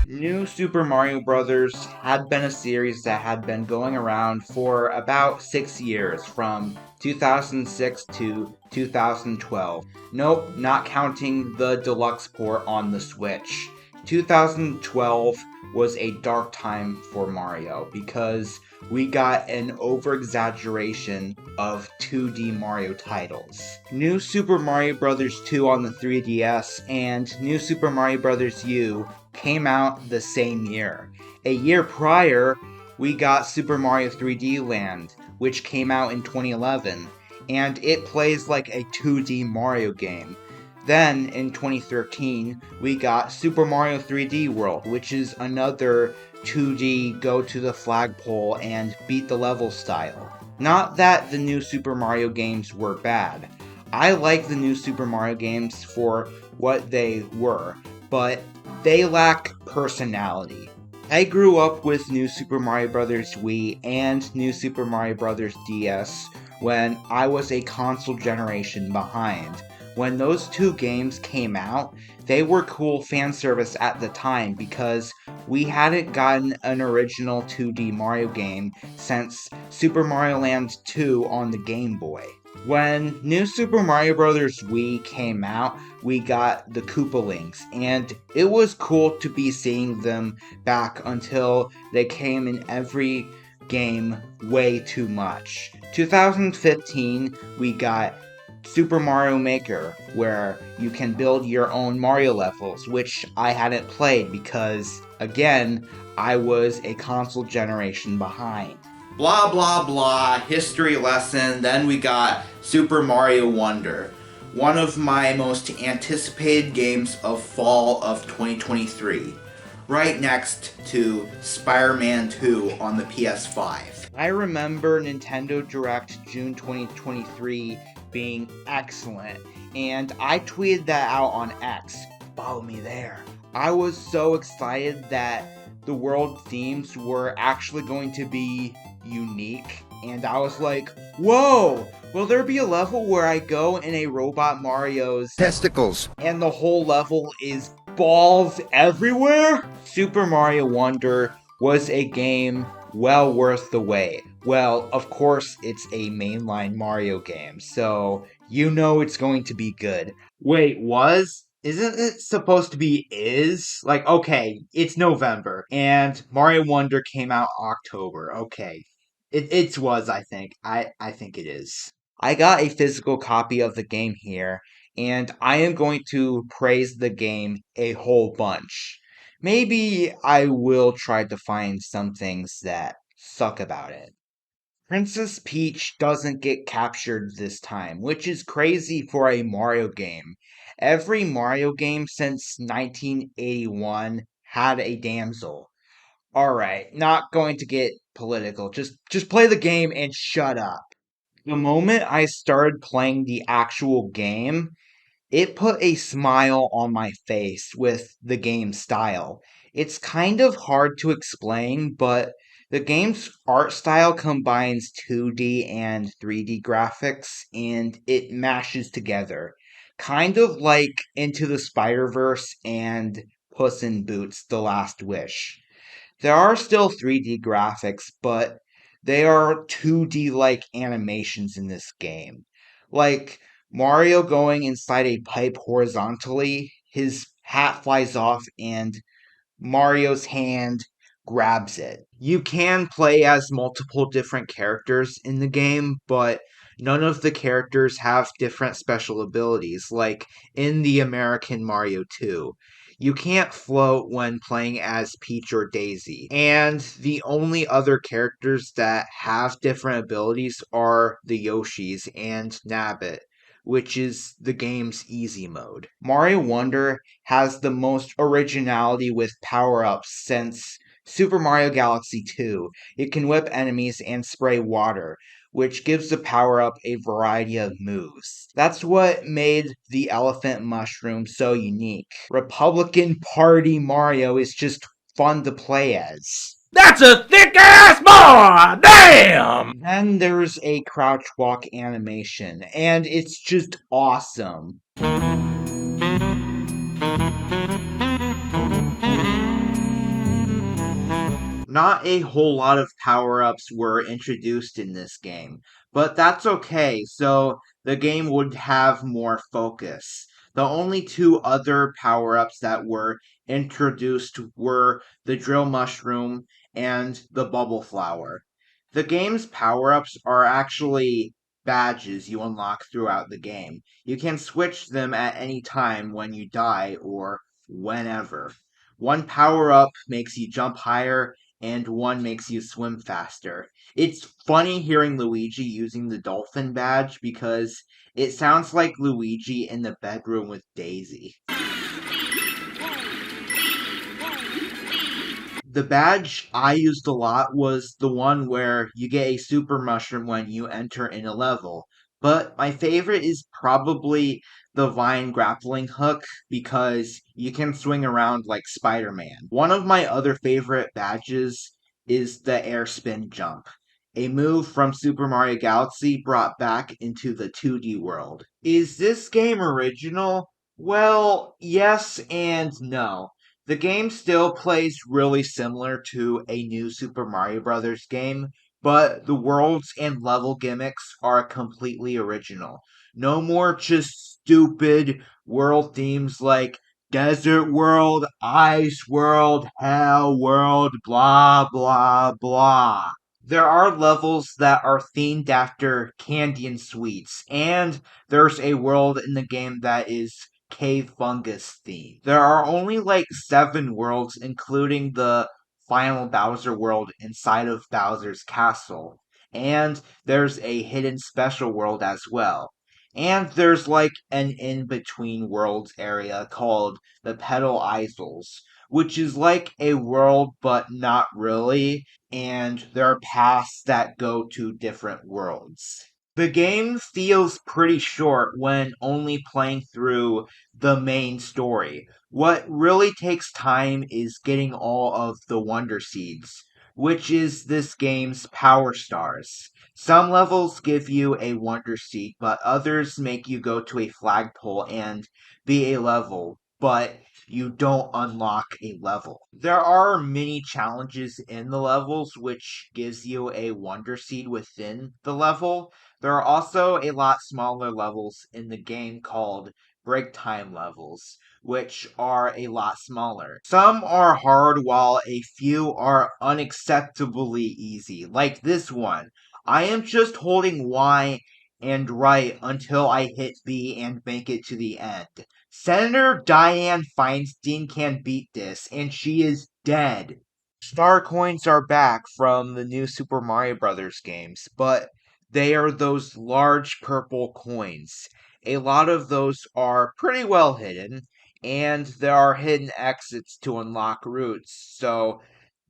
New Super Mario Bros. Had been a series that had been going around for about 6 years, from 2006 to 2012. Nope, not counting the deluxe port on the Switch. 2012 was a dark time for Mario because we got an over-exaggeration of 2D Mario titles. New Super Mario Bros. 2 on the 3DS and New Super Mario Bros. U came out the same year. A year prior, we got Super Mario 3D Land, which came out in 2011, and it plays like a 2D Mario game. Then, in 2013, we got Super Mario 3D World, which is another 2D go to the flagpole and beat the level style. Not that the new Super Mario games were bad. I like the new Super Mario games for what they were, but they lack personality. I grew up with New Super Mario Bros. Wii and New Super Mario Bros. DS when I was a console generation behind. When those two games came out, they were cool fan service at the time because we hadn't gotten an original 2D Mario game since Super Mario Land 2 on the Game Boy. When New Super Mario Bros. Wii came out, we got the Koopalings, and it was cool to be seeing them back until they came in every game way too much. 2015, we got Super Mario Maker, where you can build your own Mario levels, which I hadn't played because, again, I was a console generation behind. Blah blah blah, history lesson. Then we got Super Mario Wonder, one of my most anticipated games of fall of 2023, right next to Spider-Man 2 on the PS5. I remember Nintendo Direct June 2023 being excellent, and I tweeted that out on X. Follow me there. I was so excited that the world themes were actually going to be unique, and I was like, whoa, will there be a level where I go in a robot Mario's testicles and the whole level is balls everywhere? Super Mario Wonder was a game well worth the wait. Well, of course, it's a mainline Mario game, so you know it's going to be good. Wait, was? Isn't it supposed to be is? Like, okay, it's November, and Mario Wonder came out October. Okay. It was, I think. I think it is. I got a physical copy of the game here, and I am going to praise the game a whole bunch. Maybe I will try to find some things that suck about it. Princess Peach doesn't get captured this time, which is crazy for a Mario game. Every Mario game since 1981 had a damsel. Alright, not going to get political. Just play the game and shut up. The moment I started playing the actual game, it put a smile on my face with the game style. It's kind of hard to explain, but the game's art style combines 2D and 3D graphics and it mashes together. Kind of like Into the Spider-Verse and Puss in Boots: The Last Wish. There are still 3D graphics, but they are 2D like animations in this game. Like Mario going inside a pipe horizontally, his hat flies off and Mario's hand grabs it. You can play as multiple different characters in the game, but none of the characters have different special abilities, like in the American Mario 2. You can't float when playing as Peach or Daisy. And the only other characters that have different abilities are the Yoshis and Nabbit, which is the game's easy mode. Mario Wonder has the most originality with power-ups since Super Mario Galaxy 2. It can whip enemies and spray water, which gives the power-up a variety of moves. That's what made the elephant mushroom so unique. Republican Party Mario is just fun to play as. That's a thick ass boy! Damn! Then there's a crouch walk animation, and it's just awesome. Not a whole lot of power ups were introduced in this game, but that's okay, so the game would have more focus. The only two other power ups that were introduced were the drill mushroom and the bubble flower. The game's power ups are actually badges you unlock throughout the game. You can switch them at any time when you die or whenever. One power up makes you jump higher, and one makes you swim faster. It's funny hearing Luigi using the dolphin badge because it sounds like Luigi in the bedroom with Daisy. The badge I used a lot was the one where you get a super mushroom when you enter in a level. But my favorite is probably the vine grappling hook because you can swing around like Spider Man. One of my other favorite badges is the air spin jump, a move from Super Mario Galaxy brought back into the 2D world. Is this game original? Well, yes and no. The game still plays really similar to a new Super Mario Bros. Game, but the worlds and level gimmicks are completely original. No more just stupid world themes like Desert World, Ice World, Hell World, blah blah blah. There are levels that are themed after candy and sweets, and there's a world in the game that is cave fungus themed. There are only like 7 worlds, including the final Bowser world inside of Bowser's castle. And there's a hidden special world as well. And there's like an in between worlds area called the Petal Isles, which is like a world but not really, and there are paths that go to different worlds. The game feels pretty short when only playing through the main story. What really takes time is getting all of the Wonder Seeds, which is this game's power stars. Some levels give you a Wonder Seed, but others make you go to a flagpole and be a level, but you don't unlock a level. There are many challenges in the levels, which gives you a Wonder Seed within the level. There are also a lot smaller levels in the game called break time levels, which are a lot smaller. Some are hard while a few are unacceptably easy, like this one. I am just holding Y and right until I hit B and make it to the end. Senator Dianne Feinstein can beat this, and she is dead. Star coins are back from the new Super Mario Bros. Games, but they are those large purple coins. A lot of those are pretty well hidden, and there are hidden exits to unlock routes, so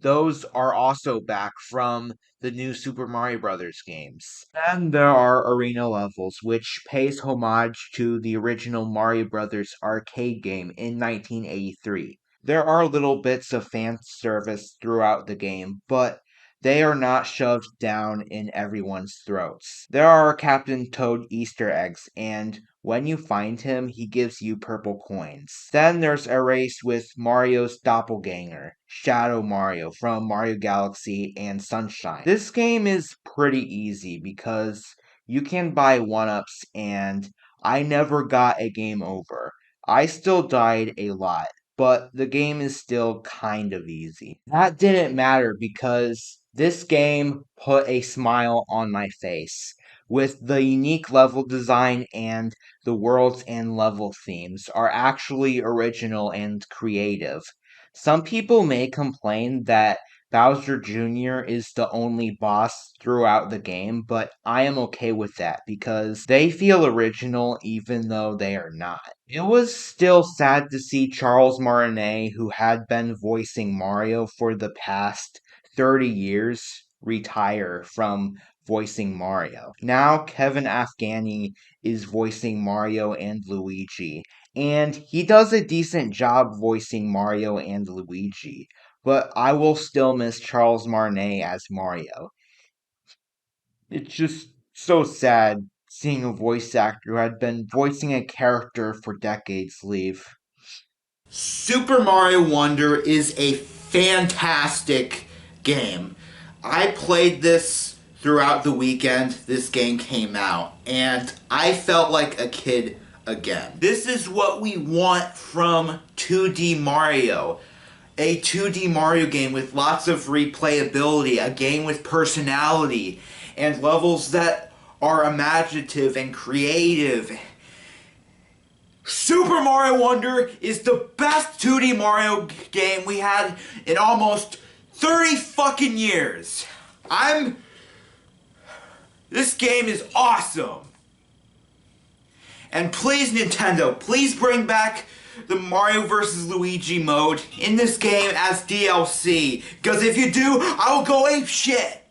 those are also back from the new Super Mario Bros. Games. Then there are arena levels, which pays homage to the original Mario Bros. Arcade game in 1983. There are little bits of fan service throughout the game, but they are not shoved down in everyone's throats. There are Captain Toad Easter eggs, and when you find him, he gives you purple coins. Then there's a race with Mario's doppelganger, Shadow Mario from Mario Galaxy and Sunshine. This game is pretty easy because you can buy 1-ups, and I never got a game over. I still died a lot, but the game is still kind of easy. That didn't matter because this game put a smile on my face. With the unique level design and the worlds and level themes are actually original and creative. Some people may complain that Bowser Jr. is the only boss throughout the game, but I am okay with that because they feel original even though they are not. It was still sad to see Charles Martinet, who had been voicing Mario for the past 30 years, retire from voicing Mario. Now Kevin Afghani is voicing Mario and Luigi, and he does a decent job voicing Mario and Luigi, but I will still miss Charles Martinet as Mario. It's just so sad seeing a voice actor who had been voicing a character for decades leave. Super Mario Wonder is a fantastic game. I played this throughout the weekend this game came out, and I felt like a kid again. This is what we want from 2D Mario. A 2D Mario game with lots of replayability, a game with personality, and levels that are imaginative and creative. Super Mario Wonder is the best 2D Mario game we had in almost 30 fucking years. This game is awesome. And please, Nintendo, please bring back the Mario vs. Luigi mode in this game as DLC. Because if you do, I will go ape shit.